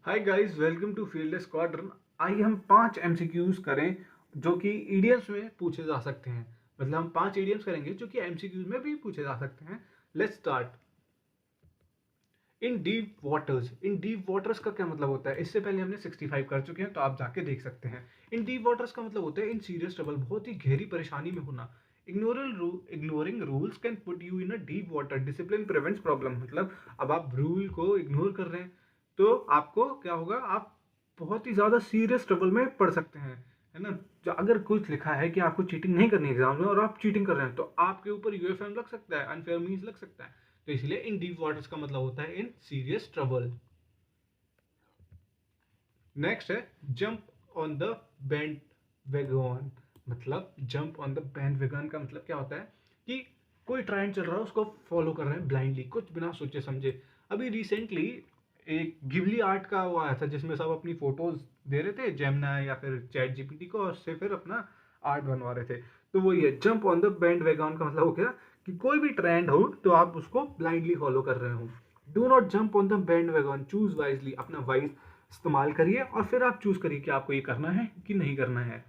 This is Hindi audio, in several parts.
Hi guys, welcome to field squadron. आइए हम 5 एमसीक्यूज करें जो कि ईडीएम्स में पूछे जा सकते हैं। मतलब हम 5 ईडीएम्स करेंगे जो कि एमसीक्यूज में भी पूछे जा सकते हैं। Let's start. In deep waters का क्या मतलब होता है? इससे पहले हमने 65 कर चुके हैं, तो आप जाके देख सकते हैं। इन डीप वाटर्स का मतलब होता है इन सीरियस ट्रबल, बहुत ही गहरी परेशानी में होना। Ignoring rules can put you in a deep water. Discipline prevents problem. मतलब अब आप रूल को इग्नोर कर रहे हैं तो आपको क्या होगा, आप बहुत ही ज्यादा सीरियस ट्रबल में पड़ सकते हैं, है ना। अगर कुछ लिखा है कि आपको चीटिंग नहीं करनी एग्जाम में और आप चीटिंग कर रहे हैं तो आपके ऊपर यूएफएम लग सकता है, अनफेयर मीन्स लग सकता है। तो इसलिए इन डीप वाटर्स का मतलब होता है इन सीरियस ट्रबल। नेक्स्ट है jump on the band wagon. मतलब jump on the band vegan का मतलब क्या होता है कि कोई ट्रेंड चल रहा है उसको फॉलो कर रहे हैं ब्लाइंडली, कुछ बिना सोचे समझे। अभी रिसेंटली एक गिबली आर्ट का वो आया था जिसमें सब अपनी फोटोज दे रहे थे जेमिनी या फिर चैट जीपीटी को, और उससे फिर अपना आर्ट बनवा रहे थे। तो वही है, jump on the band vegan का मतलब हो गया कि कोई भी ट्रेंड हो तो आप उसको ब्लाइंडली फॉलो कर रहे हो। Do not jump on the band vegan, choose wisely. अपना वाइज इस्तेमाल करिए और फिर आप चूज करिए कि आपको ये करना है कि नहीं करना है।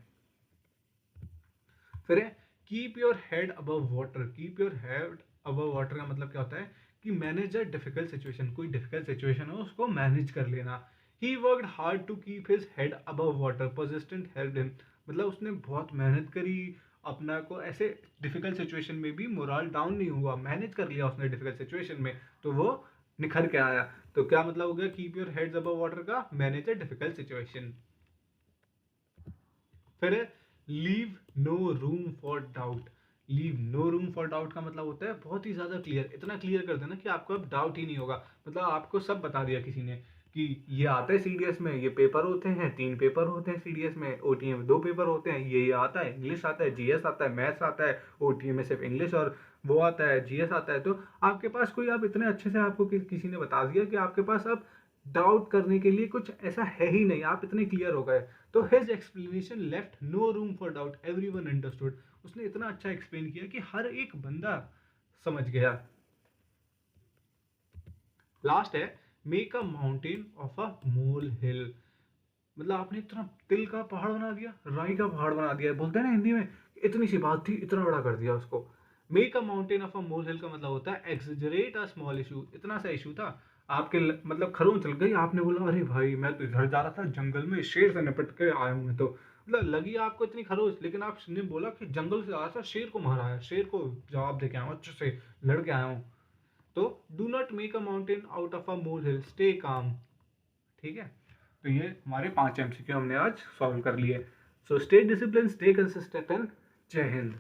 फिर है keep your head above water. Keep your head above water का मतलब क्या होता है कि मैनेज अ डिफिकल्ट सिचुएशन। कोई डिफिकल्ट सिचुएशन हो उसको मैनेज कर लेना। He worked hard to keep his head above water, persistent helped him. मतलब उसने बहुत मेहनत करी, अपना को ऐसे डिफिकल्ट सिचुएशन में भी मोरल डाउन नहीं हुआ, मैनेज कर लिया उसने डिफिकल्ट सिचुएशन में, तो वो निखर के आया। तो क्या मतलब हो गया keep your heads above water का? Manage a difficult situation. फिर है leave no room for doubt. Leave no room for doubt का मतलब होता है बहुत ही ज्यादा क्लियर, इतना क्लियर कर देना कि आपको अब डाउट ही नहीं होगा। मतलब आपको सब बता दिया किसी ने कि ये आता है सीडीएस में, ये पेपर होते हैं, 3 पेपर होते हैं सीडीएस में, ओटीए में 2 पेपर होते हैं, ये आता है, इंग्लिश आता है, जीएस आता है, मैथ्स आता है, ओटीए में सिर्फ इंग्लिश और वो आता है, जीएस आता है। तो आपके पास कोई, आप इतने अच्छे से आपको किसी ने बता दिया कि आपके पास अब डाउट करने के लिए कुछ ऐसा है ही नहीं, आप इतने क्लियर हो गए। तो his explanation left no room for doubt, everyone understood. उसने इतना अच्छा एक्सप्लेन किया कि हर एक बंदा समझ गया। लास्ट है make a mountain of a mole hill. मतलब आपने इतना तिल का पहाड़ बना दिया, राई का पहाड़ बना दिया, बोलते हैं ना हिंदी में, इतनी सी बात थी इतना बड़ा कर दिया उसको। Make a mountain of a mole hill का मतलब होता है एक्सजरेट अ स्मॉल इशू। इतना सा इशू था आपके मतलब खरों चल गई, आपने बोला अरे भाई मैं तो इधर जा रहा था जंगल में, शेर से निपट के आया हूं मैं तो। मतलब लगी आपको इतनी खरोच, लेकिन आपने बोला कि जंगल से आया था, शेर को मारा है, शेर को जवाब दे के आया हूं, अच्छे से लड़ के आया हूं। तो do not make a mountain out of a mole hill, stay calm. ठीक है। तो ये हमारे 5 एमसीक्यू हमने आज सॉल्व कर लिए। So stay discipline, stay consistent and जय हिंद।